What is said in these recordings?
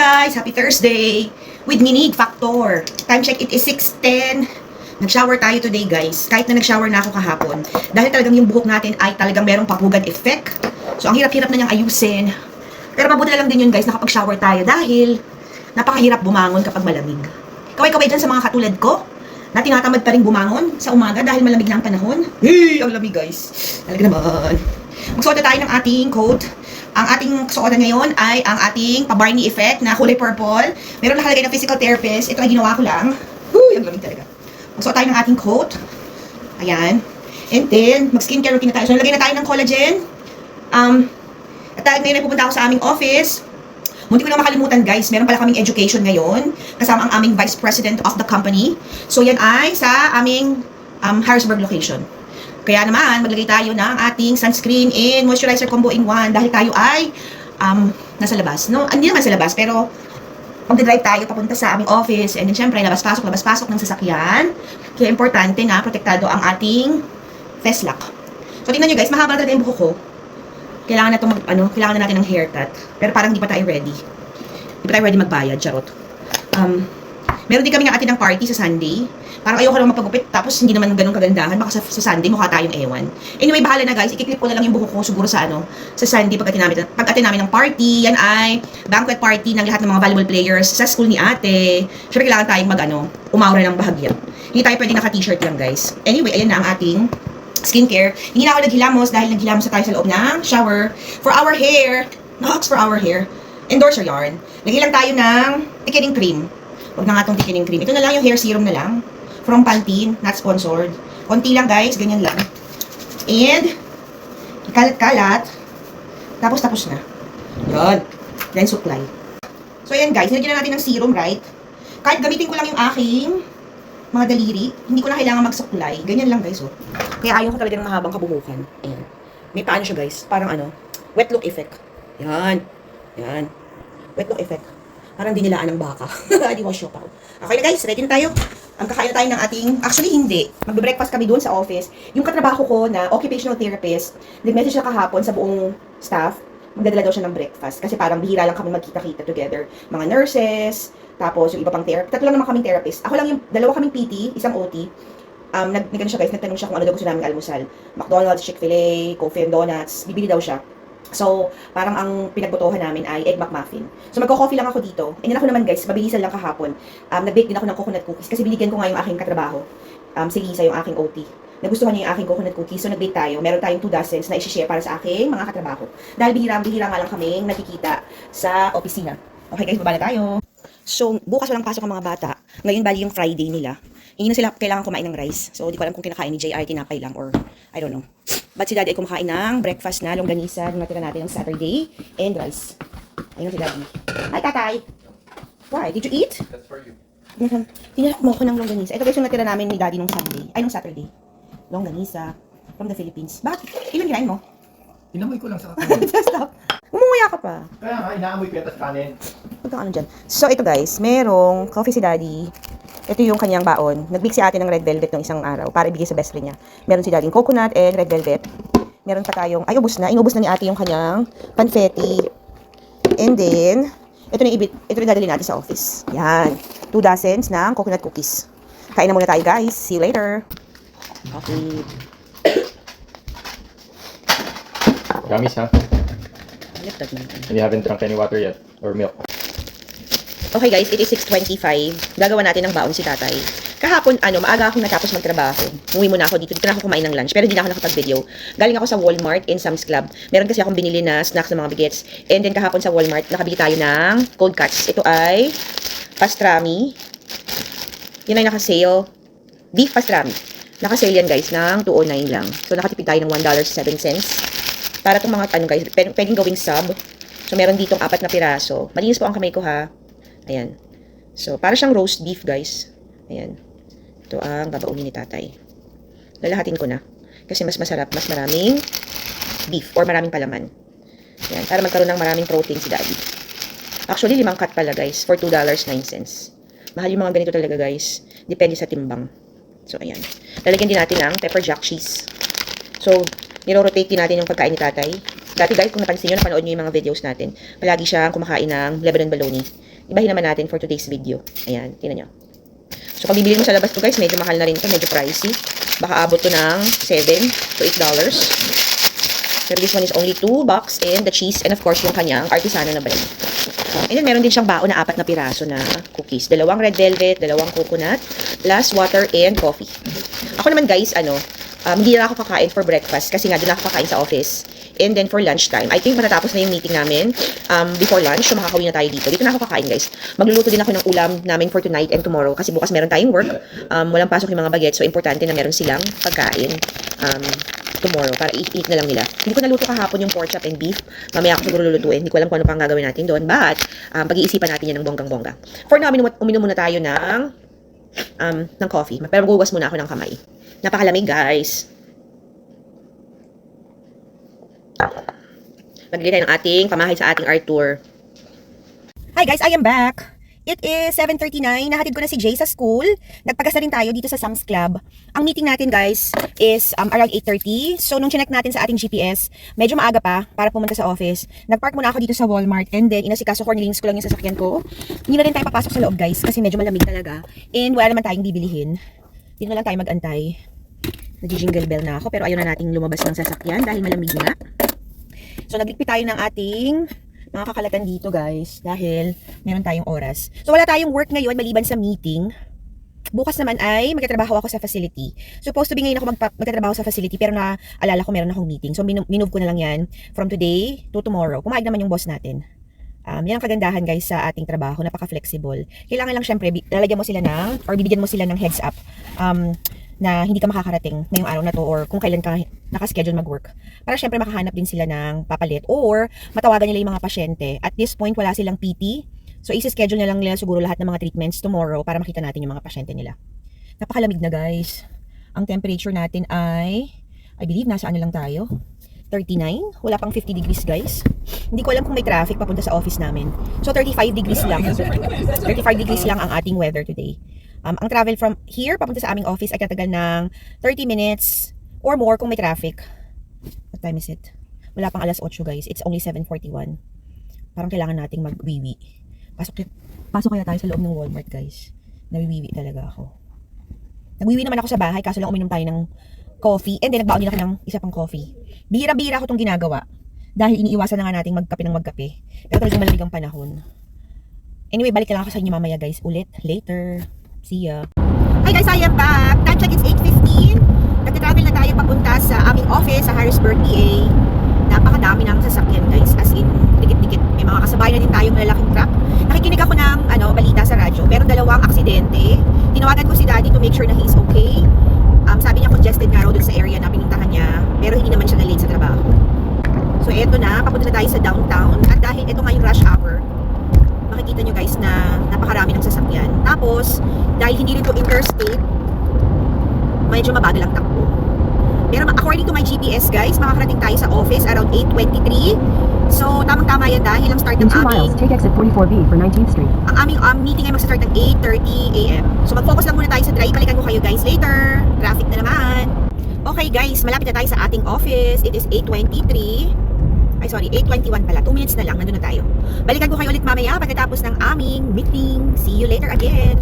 guys! Happy Thursday! With Minig Factor. Time check, it is 6:10. Nag-shower tayo today guys. Kahit na nag-shower na ako kahapon. Dahil talagang yung buhok natin ay talagang merong papugad effect. So ang hirap-hirap na niyang ayusin. Pero mabuti na lang din yun guys, nakapag-shower tayo. Dahil napakahirap bumangon kapag malamig. Kaway-kaway dyan sa mga katulad ko na tinatamad pa rin bumangon sa umaga dahil malamig na ang panahon. Hey! Ang lamig guys. Talaga naman. Magsuot na tayo ng ating coat. Ang ating suotan ngayon ay ang ating pa-Barney effect na kulay purple. Meron nakalagay ng physical therapist. Ito ay ginawa ko lang. Huy, ang lamig talaga. Magsuot tayo ng ating coat. Ayan. And then, mag-skincare routine na tayo. So, nalagay na tayo ng collagen. At ngayon ay pupunta ako sa aming office. Munti ko na makalimutan guys, meron pala kaming education ngayon. Kasama ang aming vice president of the company. So, yan ay sa aming Harrisburg location. Kaya naman, maglagay tayo ng ating sunscreen and moisturizer combo in one dahil tayo ay nasa labas. No? Hindi naman sa labas, pero mag-drive tayo papunta sa aming office and then syempre, labas-pasok ng sasakyan. Kaya importante na protektado ang ating face lock. So, tingnan nyo guys, mahaba talaga yung buhok ko. Kailangan na natin ng haircut. Pero parang hindi pa tayo ready. Hindi pa tayo ready magbayad, charot. Meron din kami ng atin ng party sa Sunday. Parang ayoko lang mapagupit, tapos hindi naman ganun kagandahan. Baka sa Sunday mukha tayong ewan. Anyway, bahala na guys. Ikiklip ko na lang yung buhok ko siguro sa sa Sunday pag-atin namin ng party. Yan ay banquet party ng lahat ng mga volleyball players sa school ni ate. Siyempre kailangan tayong umawra ng bahagya. Hindi tayo pwede naka-t-shirt lang guys. Anyway, ayan na ang ating skincare. Hindi na ako naghilamos dahil naghilamos na tayo sa loob ng shower. For our hair, endorser yarn. Lagay lang tayo ng thickening cream. Huwag na nga itong thickening cream. Ito na lang yung hair serum na lang. From Pantene, not sponsored. Konti lang guys, ganyan lang. And, ikalat-kalat. Tapos na. Yan. Then supply. So ayan guys, nilagyan na natin ng serum, right? Kahit gamitin ko lang yung aking mga daliri, hindi ko na kailangan mag-supply. Ganyan lang guys, oh. Kaya ayaw ko talaga ng mahabang kabuhukan. Ayan. May paano siya guys, parang wet look effect. Yan. Yan. Wet look effect. Parang dinilaan ng baka. Di wash up ako. Okay na guys, ready na tayo. Kakain na tayo ng ating, actually hindi. Magbe-breakfast kami doon sa office. Yung katrabaho ko na occupational therapist, nag-message siya kahapon sa buong staff, magdadala daw siya ng breakfast. Kasi parang bihira lang kami magkita-kita together. Mga nurses, tapos yung iba pang therapist. Tatlo lang naman kaming therapist. Ako lang yung, dalawa kaming PT, isang OT. Nagtanong siya guys, nagtanong siya kung ano daw gusto namin almusal. McDonald's, Chick-fil-A, Coffee and Donuts, bibili daw siya. So, parang ang pinagbotohan namin ay Egg McMuffin. So, magko-coffee lang ako dito. And then ako naman guys, mabilisan lang kahapon. Nag-bake din ako ng coconut cookies kasi binigyan ko nga yung aking katrabaho. Si Lisa, yung aking OT. Nagustuhan niya yung aking coconut cookies. So, nag-bake tayo. Meron tayong 2 dozens na i-share para sa aking mga katrabaho. Dahil bihira nga lang kaming nakikita sa opisina. Okay guys, baba na tayo. So, bukas walang pasok ang mga bata. Ngayon, bali yung Friday nila. Hindi na sila kailangan kumain ng rice. So, di ko alam kung kinakain ni JR, tinapay lang, or I don't know. But si Daddy ay kumakain ng breakfast na longganisa na natira natin ng Saturday and rice. Ayun si Daddy. Hi, Tatay! Why? Did you eat? That's for you. Tinalak mo ko ng longganisa. Ito guys yung natira namin ni Daddy nung Sunday. Ay, nung Saturday. Longganisa from the Philippines. Bakit? Ilan kinain mo? Inamoy ko lang sa kakanin. Stop. Umuya ka pa. Kaya nga, inaamoy ko yan tas kanin. Huwag kang dyan. So, ito guys, merong coffee si Daddy. Ito yung kanyang baon. Nag-bake si ate ng red velvet ng isang araw para ibigay sa best friend niya. Meron si Daddy coconut and red velvet. Meron pa tayong, ay ubos na. Inubos na ni ate yung kanyang confetti. And then, ito na yung dadali natin sa office. Yan. 2 dozens ng coconut cookies. Kain na muna tayo guys. See you later. Okay. Gamis ha? And you haven't drunk any water yet? Or milk? Okay guys, it is 6:25. Gagawa natin ng baon si tatay. Kahapon, maaga akong natapos magtrabaho. Umuwi muna ako dito. Dito na ako kumain ng lunch. Pero hindi na ako nakapag-video. Galing ako sa Walmart and Sam's Club. Meron kasi akong binili na snacks ng mga bigets. And then kahapon sa Walmart, nakabili tayo ng cold cuts. Ito ay pastrami. Yun ay naka-sale. Beef pastrami. Naka-sale yan guys ng $2.09 lang. So nakatipid tayo ng $1.07. Para itong mga guys, pwedeng gawing sub. So meron ditong 4 na piraso. Malinis po ang kamay ko ha. Ayan. So, para siyang roast beef, guys. Ayan. Ito ang babaunin ni tatay. Lalahatin ko na. Kasi mas masarap, mas maraming beef or maraming palaman. Ayan. Para magkaroon ng maraming protein si daddy. Actually, 5 cut pala, guys. For $2.09. Mahal yung mga ganito talaga, guys. Depende sa timbang. So, ayan. Lalagyan din natin ng pepper jack cheese. So, niro-rotate din natin yung pagkain ni tatay. Dati guys, kung napansin nyo, napanood nyo yung mga videos natin. Palagi siyang kumakain ng Lebanon bologna. ibahin naman natin for today's video. Ayan, tingnan nyo. So, pag bibili mo sa labas to guys, medyo mahal na rin to, medyo pricey. Baka abot to ng $7 to $8. Pero this one is only $2 and the cheese and of course yung kanyang artisano na bread. And then meron din siyang baon na 4 na piraso na cookies. 2 red velvet, 2 coconut, plus water and coffee. Ako naman guys, hindi na ako kakain for breakfast kasi nga doon ako kakain sa office. And then for lunchtime, I think matatapos na yung meeting namin before lunch. So makakauwi na tayo dito. Dito na ako kakain guys. Magluluto din ako ng ulam namin for tonight and tomorrow kasi bukas meron tayong work. Walang pasok yung mga bagets. So importante na meron silang pagkain tomorrow para i-eat na lang nila. Hindi ko naluto kahapon yung pork chop and beef. Mamaya ako siguro lulutuin. Hindi ko alam kung ano pang gagawin natin doon. But pag-iisipan natin yan ng bonggang-bongga. For now, uminom muna tayo ng coffee. Pero magugas muna ako ng kamay. Napakalamig guys. Magbili tayo ng ating pamahay sa ating art tour. Hi guys, I am back. It is 7:39. Nahatid ko na si Jay sa school. Nagpagas na rin tayo dito sa Sam's Club. Ang meeting natin guys is around 8:30. So nung chinek natin sa ating GPS, medyo maaga pa para pumunta sa office. Nagpark muna ako dito sa Walmart and then inasikaso ko, nilinis ko lang yung sasakyan ko. Hindi na rin tayo papasok sa loob guys kasi medyo malamig talaga. And wala naman tayong bibilihin. Dito na lang tayo mag-antay. Nag-jingle bell na ako pero ayaw na nating lumabas ng sasakyan dahil malamig na. So, nagligpit tayo ng ating mga kakalatan dito, guys, dahil meron tayong oras. So, wala tayong work ngayon maliban sa meeting. Bukas naman ay magtatrabaho ako sa facility. Supposed to be ngayon ako magtatrabaho sa facility, pero naalala ko meron akong meeting. So, minove ko na lang yan from today to tomorrow. Pumayag naman yung boss natin. Yan ang kagandahan, guys, sa ating trabaho. Napaka-flexible. Kailangan lang, syempre, lalagyan mo sila or bibigyan mo sila ng heads up. Na hindi ka makakarating ngayong araw na to or kung kailan ka nakaschedule mag-work. Para syempre makahanap din sila ng papalit or matawagan nila yung mga pasyente. At this point, wala silang PT. So, isi-schedule na lang nila siguro lahat ng mga treatments tomorrow para makita natin yung mga pasyente nila. Napakalamig na guys. Ang temperature natin ay, I believe, nasa ano lang tayo? 39. Wala pang 50 degrees guys. Hindi ko alam kung may traffic papunta sa office namin. So, 35 degrees lang. 35 degrees lang ang ating weather today. Ang travel from here papunta sa aming office ay tatagal ng 30 minutes or more kung may traffic. What time is it? Wala pang alas 8 guys. It's only 7:41. Parang kailangan nating magwiwi. Pasok kaya tayo sa loob ng Walmart guys. Nawiwiwi talaga ako. Nagwiwi naman ako sa bahay kaso lang uminom tayo ng coffee and then nagbaon din ako ng isa pang coffee. Bira-bira ko itong ginagawa dahil iniiwasan na nga nating magkape ng magkape. Pero talagang malamig ang panahon. Anyway, balik na lang ako sa inyo mamaya guys. Ulit, later. See ya. Hi guys, I am back. Time check is 8:15. Nagtatravel na tayo papunta sa aming office sa Harrisburg, PA. Napakadami ng sasakyan guys. As in, dikit-dikit. May mga kasabay na din tayong malalaking truck. Nakikinig ako ng balita sa radyo. Pero 2 aksidente. Tinawagan ko si daddy to make sure na he is okay. Sabi niya congested nga raw dun sa area na pinuntahan niya. Pero hindi naman siya na-late sa trabaho. So eto na, papunta na tayo sa downtown. At dahil ito nga yung rush hour, makikita nyo guys na napakarami ng sasakyan. Tapos, dahil hindi rin to interstate, medyo mabagal ang takbo. Pero according to my GPS guys, makakarating tayo sa office around 8:23. So, tamang-tama yan dahil ang start ng aming take exit 44B for 19th Street. Ang aming meeting ay magsa-start ng 8:30 AM. So, mag-focus lang muna tayo sa drive. Balikan ko kayo guys later. Traffic na naman. Okay guys, malapit na tayo sa ating office. It is 8:23. Ay sorry, 8:21 pala. 2 minutes na lang, nandun na tayo. Balikan ko kayo ulit mamaya pagkatapos ng aming meeting. See you later again.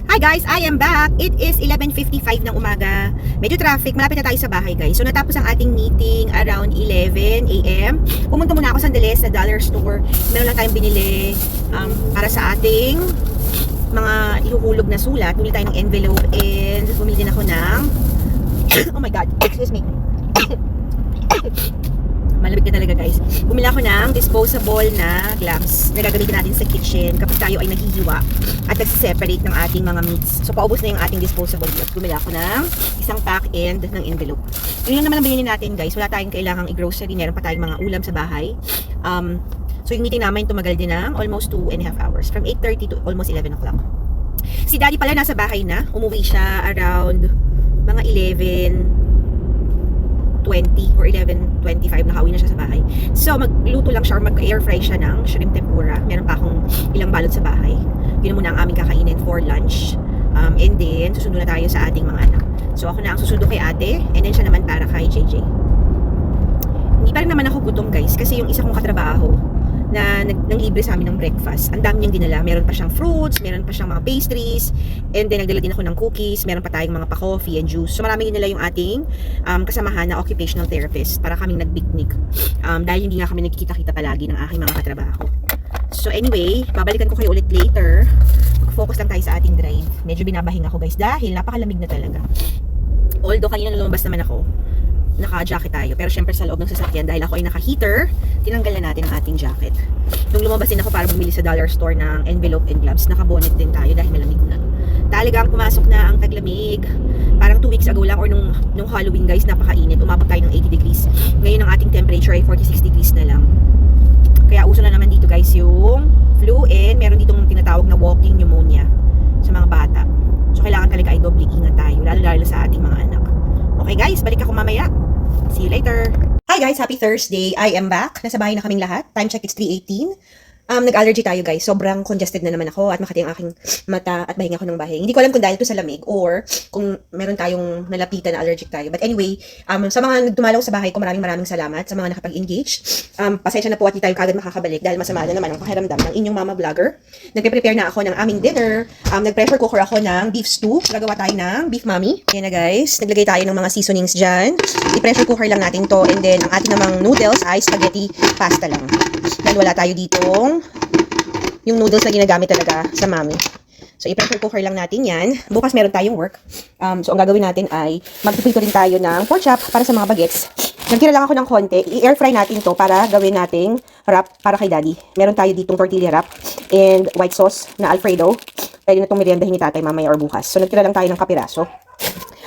Hi guys, I am back. It is 11:55 ng umaga. Medyo traffic, malapit na tayo sa bahay guys. So natapos ang ating meeting around 11 AM. Pumunta muna ako sandali sa dollar store. Meron lang tayong binili para sa ating mga ihuhulog na sulat. Bumili tayo ng envelope and bumili din ako ng oh my god, excuse me. Malamig na talaga guys. Bumili ako ng disposable na gloves na gagamitin natin sa kitchen kapag tayo ay naghihiwa at nagsiseparate ng ating mga meats. So paubos na yung ating disposable gloves. Bumili ako ng isang pack and ng envelope. Yun lang naman ang binili natin guys. Wala tayong kailangang i-grocery. Meron pa tayong mga ulam sa bahay. So yung meeting namin tumagal din ng almost 2.5 hours. From 8:30 to almost 11 o'clock. Si daddy pala nasa bahay na. Umuwi siya around mga 11:20 or 11:25, nakauwi na siya sa bahay. So magluto lang siya or mag-air fry siya ng shrimp tempura. Meron pa akong ilang balot sa bahay. Yun muna ang aming kakainin for lunch. And then susundo na tayo sa ating mga anak. So ako na ang susundo kay ate and then siya naman para kay JJ. Hindi pa rin naman ako gutom guys kasi yung isa kong katrabaho na nang libre sa amin ng breakfast. Ang dami niyang dinala. Meron pa siyang fruits, meron pa siyang mga pastries, and then nagdala din ako ng cookies, meron pa tayong mga pa-coffee and juice. So marami dinala yung ating kasamahan na occupational therapist para kaming nag-picnic. Dahil hindi nga kami nagkikita-kita palagi ng aking mga katrabaho. So anyway, babalikan ko kayo ulit later. Mag-focus lang tayo sa ating drive. Medyo binabahinga ako guys dahil napakalamig na talaga. Although kanina lumabas naman ako, naka-jacket tayo. Pero syempre sa loob ng sasakyan, dahil ako ay naka-heater, tinanggal na natin ang ating jacket. Nung lumabas din ako para bumili sa dollar store ng envelope and gloves, naka-bonnet din tayo dahil malamig na. Talagang pumasok na ang taglamig. Parang 2 weeks ago lang or nung Halloween guys, napakainit. Umabot tayo ng 80 degrees. Ngayon ang ating temperature ay 46 degrees na lang. Kaya uso na naman dito guys yung flu and meron ditong tinatawag na walking pneumonia sa mga bata. So kailangan talaga ay doble ingat tayo, lalo-lalo sa ating mga anak. Okay guys, balik ako mamaya. See you later. Hi guys, happy Thursday. I am back. Nasa bahay na kaming lahat. Time check, it's 3:18. Nag-allergy tayo guys. Sobrang congested na naman ako at makati ang aking mata at bahinga ko ng bahay. Hindi ko alam kung dahil to sa lamig or kung meron tayong nalapitan na allergic tayo. But anyway, sa mga nagdumalaw sa bahay ko, maraming salamat sa mga nakapag-engage. Pasensya na po at di tayo kagad makakabalik dahil masama na naman ang pakiramdam ng inyong mama vlogger. Nagpe-prepare na ako ng aming dinner. Nag-pressure cooker ako ng beef stew. Gagawa tayo ng beef mommy. Ayan na guys. Naglagay tayo ng mga seasonings dyan. I-pressure cooker lang natin to and then ang ating namang noodles ay spaghetti pasta lang. Dahil wala tayo ditong yung noodles na ginagamit talaga sa mami. So, i-pressure cooker lang natin yan. Bukas meron tayong work. So, ang gagawin natin ay magpiprito rin tayo ng pork chop para sa mga bagets. Nagtira lang ako ng konti. I-air fry natin to para gawin nating wrap para kay daddy. Meron tayo ditong tortilla wrap and white sauce na Alfredo. Pwede na itong meriendahin ni tatay mamaya or bukas. So, nagtira lang tayo ng kapiraso.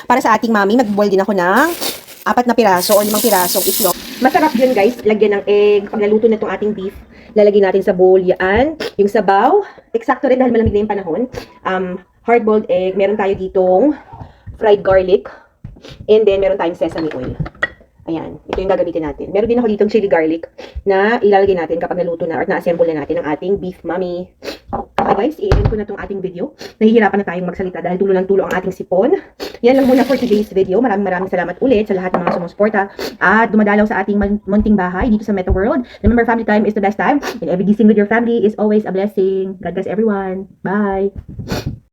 Para sa ating mami, mag-boil din ako ng 4 na piraso o 5 pirasong itlog. Masarap yun guys, lagyan ng egg. Pag naluto na itong ating beef, lalagyan natin sa bowl yan. Yung sabaw, eksakto rin dahil malamig na yung panahon. Hard-boiled egg, meron tayo ditong fried garlic. And then meron tayong sesame oil. Ayan, ito yung gagamitin natin. Meron din ako ditong chili garlic na ilalagay natin kapag naluto na or na-assemble na natin ang ating beef mommy. Okay guys, i-end ko na itong ating video. Nahihirapan na tayong magsalita dahil tulo ng tulo ang ating sipon. Yan lang muna for today's video. Maraming salamat ulit sa lahat ng mga sumusuporta at dumadalaw sa ating munting bahay dito sa Meta World. Remember, family time is the best time and every gising with your family is always a blessing. God bless everyone. Bye!